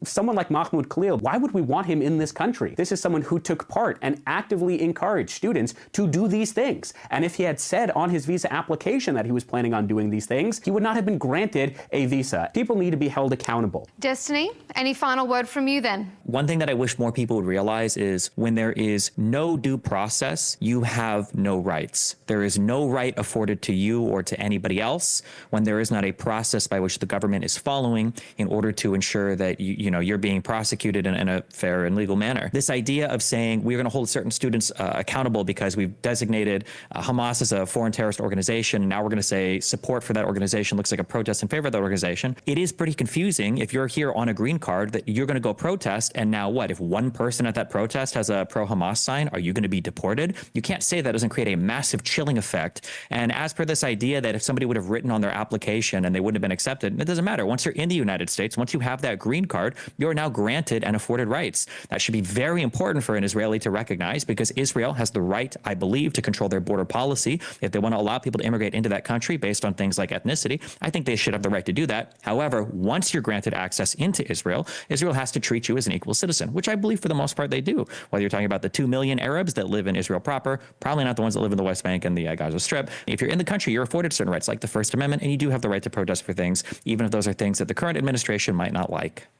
someone like Mahmoud Khalil, why would we want him in this country? This is someone who took part and actively encouraged students to do these things. And if he had said on his visa application that he was planning on doing these things, he would not have been granted a visa. People need to be held accountable. Destiny, any final word from you then? One thing that I wish more people would realize is when there is no due process, you have no rights. There is no right afforded to you or to anybody else when there is not a process by which the government is following in order to ensure that you're being prosecuted in a fair and legal manner. This idea of saying we're going to hold certain students accountable because we've designated Hamas as a foreign terrorist organization, and now we're going to say support for that organization looks like a protest in favor of that organization. It is pretty confusing if you're here on a green card that you're going to go protest, and now what? If one person at that protest has a pro-Hamas sign, are you going to be deported? You can't say that doesn't create a massive chilling effect. And as per this idea that if somebody would have written on their application and they wouldn't have been accepted, it doesn't matter. Once you're in the United States, once you have that green card, you're now granted and afforded rights. That should be very important for an Israeli to recognize, because Israel has the right, I believe, to control their border policy. If they want to allow people to immigrate into that country based on things like ethnicity, I think they should have the right to do that. However, once you're granted access into Israel, Israel has to treat you as an equal citizen, which I believe for the most part they do. Whether you're talking about the 2 million Arabs that live in Israel proper, probably not the ones that live in the West Bank and the Gaza Strip. If you're in the country, you're afforded certain rights like the First Amendment, and you do have the right to protest for things, even if those are things that the current administration might not like.